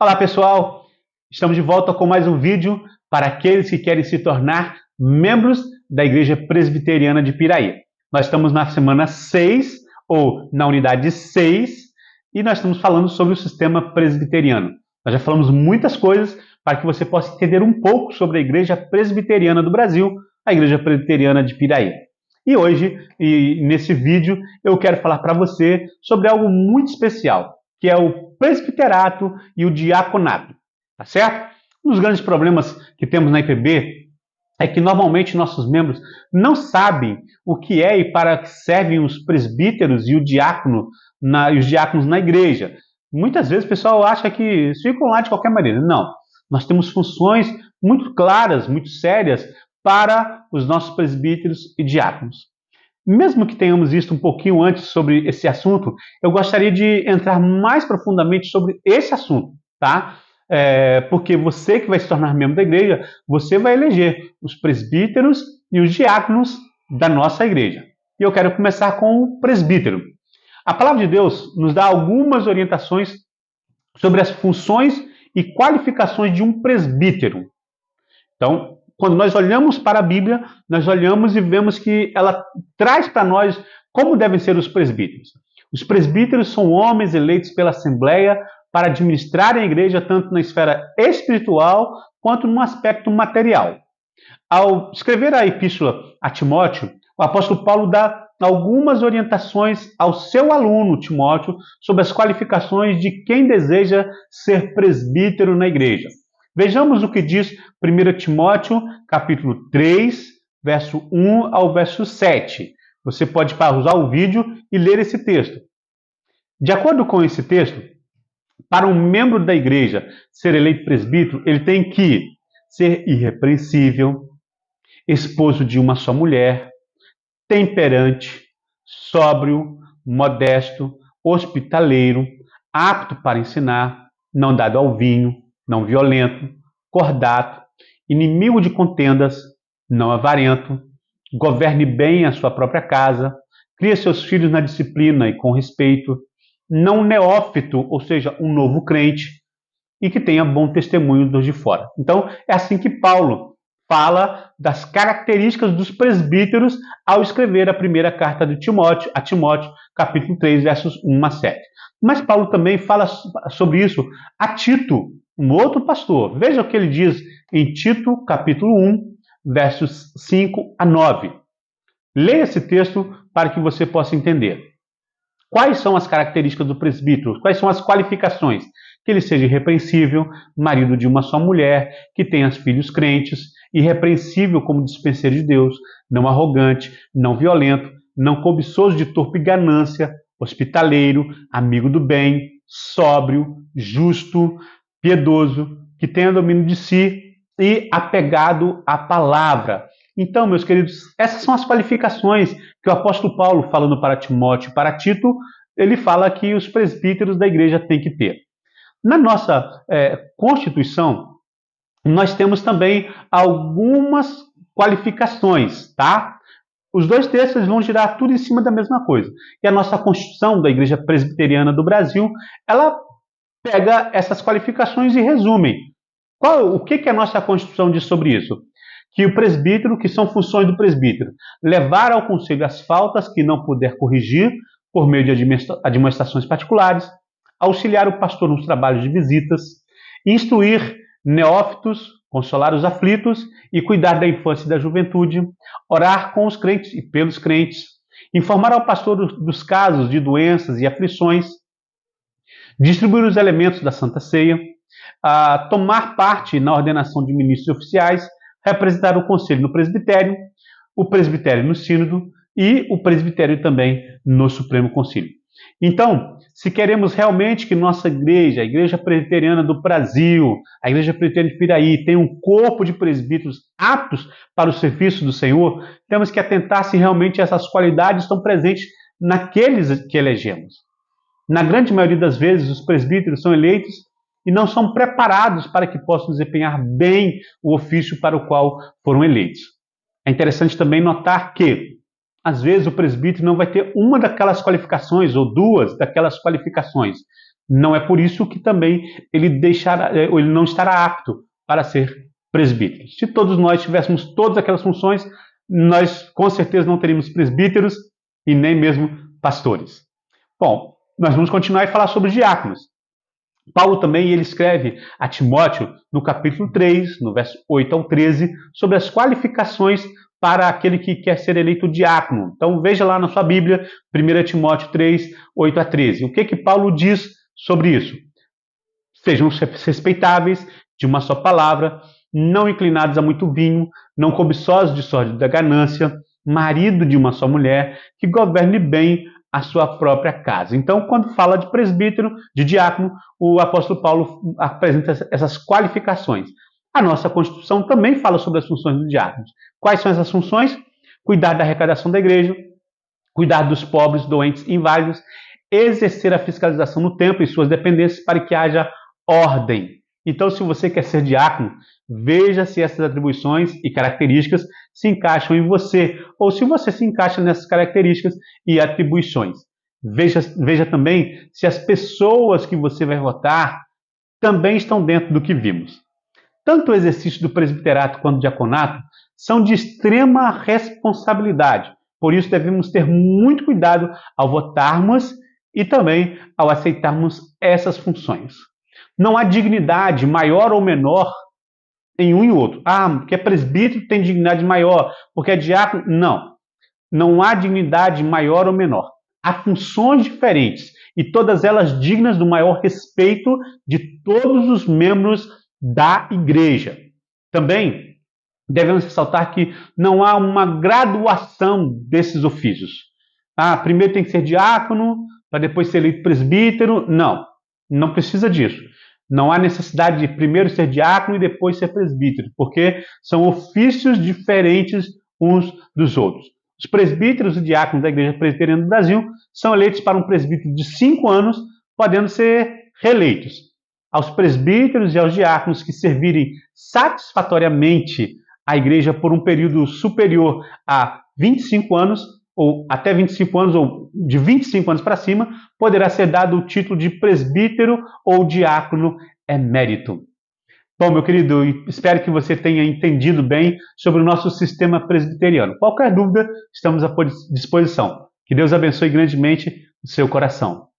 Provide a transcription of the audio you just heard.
Olá pessoal, estamos de volta com mais um vídeo para aqueles que querem se tornar membros da Igreja Presbiteriana de Piraí. Nós estamos na semana 6, ou na unidade 6, e nós estamos falando sobre o sistema presbiteriano. Nós já falamos muitas coisas para que você possa entender um pouco sobre a Igreja Presbiteriana do Brasil, a Igreja Presbiteriana de Piraí. E hoje, nesse vídeo, eu quero falar para você sobre algo muito especial, que é o presbiterato e o diaconato, tá certo? Um dos grandes problemas que temos na IPB é que normalmente nossos membros não sabem o que é e para que servem os presbíteros e os diáconos na igreja. Muitas vezes o pessoal acha que ficam lá de qualquer maneira. Não, nós temos funções muito claras, muito sérias para os nossos presbíteros e diáconos. Mesmo que tenhamos visto um pouquinho antes sobre esse assunto, eu gostaria de entrar mais profundamente sobre esse assunto, tá? Porque você que vai se tornar membro da igreja, você vai eleger os presbíteros e os diáconos da nossa igreja. E eu quero começar com o presbítero. A palavra de Deus nos dá algumas orientações sobre as funções e qualificações de um presbítero. Então, quando nós olhamos para a Bíblia, nós olhamos e vemos que ela traz para nós como devem ser os presbíteros. Os presbíteros são homens eleitos pela Assembleia para administrarem a igreja tanto na esfera espiritual quanto no aspecto material. Ao escrever a epístola a Timóteo, o apóstolo Paulo dá algumas orientações ao seu aluno Timóteo sobre as qualificações de quem deseja ser presbítero na igreja. Vejamos o que diz 1 Timóteo, capítulo 3, verso 1 ao verso 7. Você pode pausar o vídeo e ler esse texto. De acordo com esse texto, para um membro da igreja ser eleito presbítero, ele tem que ser irrepreensível, esposo de uma só mulher, temperante, sóbrio, modesto, hospitaleiro, apto para ensinar, não dado ao vinho, não violento, cordato, inimigo de contendas, não avarento, governe bem a sua própria casa, cria seus filhos na disciplina e com respeito, não neófito, ou seja, um novo crente, e que tenha bom testemunho dos de fora. Então, é assim que Paulo fala das características dos presbíteros ao escrever a primeira carta de Timóteo, a Timóteo, capítulo 3, versos 1 a 7. Mas Paulo também fala sobre isso a Tito, um outro pastor. Veja o que ele diz em Tito, capítulo 1, versos 5 a 9. Leia esse texto para que você possa entender. Quais são as características do presbítero? Quais são as qualificações? Que ele seja irrepreensível, marido de uma só mulher, que tenha filhos crentes, irrepreensível como dispenseiro de Deus, não arrogante, não violento, não cobiçoso de torpe ganância, hospitaleiro, amigo do bem, sóbrio, justo, piedoso, que tenha domínio de si e apegado à palavra. Então, meus queridos, essas são as qualificações que o apóstolo Paulo, falando para Timóteo e para Tito, ele fala que os presbíteros da igreja têm que ter. Na nossa Constituição, nós temos também algumas qualificações, tá? Os dois textos vão girar tudo em cima da mesma coisa. E a nossa Constituição da Igreja Presbiteriana do Brasil, ela pega essas qualificações e resume. O que a nossa Constituição diz sobre isso? Que o presbítero, que são funções do presbítero, levar ao conselho as faltas que não puder corrigir por meio de admoestações particulares, auxiliar o pastor nos trabalhos de visitas, instruir neófitos, consolar os aflitos e cuidar da infância e da juventude, orar com os crentes e pelos crentes, informar ao pastor dos casos de doenças e aflições, distribuir os elementos da Santa Ceia, tomar parte na ordenação de ministros oficiais, representar o conselho no presbitério, o presbitério no sínodo e o presbitério também no Supremo Concílio. Então, se queremos realmente que nossa igreja, a Igreja Presbiteriana do Brasil, a Igreja Presbiteriana de Piraí, tenha um corpo de presbíteros aptos para o serviço do Senhor, temos que atentar se realmente essas qualidades estão presentes naqueles que elegemos. Na grande maioria das vezes, os presbíteros são eleitos e não são preparados para que possam desempenhar bem o ofício para o qual foram eleitos. É interessante também notar que às vezes o presbítero não vai ter uma daquelas qualificações ou duas daquelas qualificações. Não é por isso que também ele não estará apto para ser presbítero. Se todos nós tivéssemos todas aquelas funções, nós com certeza não teríamos presbíteros e nem mesmo pastores. Bom, nós vamos continuar e falar sobre diáconos. Paulo também ele escreve a Timóteo no capítulo 3, no verso 8 ao 13, sobre as qualificações para aquele que quer ser eleito diácono. Então veja lá na sua Bíblia, 1 Timóteo 3, 8 a 13. O que Paulo diz sobre isso? Sejam respeitáveis, de uma só palavra, não inclinados a muito vinho, não cobiçosos de sorte da ganância, marido de uma só mulher, que governe bem a sua própria casa. Então, quando fala de presbítero, de diácono, o apóstolo Paulo apresenta essas qualificações. A nossa Constituição também fala sobre as funções dos diáconos. Quais são essas funções? Cuidar da arrecadação da igreja, cuidar dos pobres, doentes e inválidos, exercer a fiscalização no templo e suas dependências para que haja ordem. Então, se você quer ser diácono, veja se essas atribuições e características se encaixam em você, ou se você se encaixa nessas características e atribuições. Veja também se as pessoas que você vai votar também estão dentro do que vimos. Tanto o exercício do presbiterato quanto do diaconato são de extrema responsabilidade. Por isso, devemos ter muito cuidado ao votarmos e também ao aceitarmos essas funções. Não há dignidade maior ou menor em um e outro. Porque é presbítero tem dignidade maior, porque é diácono. Não. Não há dignidade maior ou menor. Há funções diferentes e todas elas dignas do maior respeito de todos os membros da igreja. Também devemos ressaltar que não há uma graduação desses ofícios. Primeiro tem que ser diácono, para depois ser eleito presbítero. Não precisa disso. Não há necessidade de primeiro ser diácono e depois ser presbítero, porque são ofícios diferentes uns dos outros. Os presbíteros e diáconos da Igreja Presbiteriana do Brasil são eleitos para um presbítero de 5 anos, podendo ser reeleitos. Aos presbíteros e aos diáconos que servirem satisfatoriamente a igreja por um período superior a 25 anos, ou até 25 anos, ou de 25 anos para cima, poderá ser dado o título de presbítero ou diácono emérito. Bom, meu querido, espero que você tenha entendido bem sobre o nosso sistema presbiteriano. Qualquer dúvida, estamos à disposição. Que Deus abençoe grandemente o seu coração.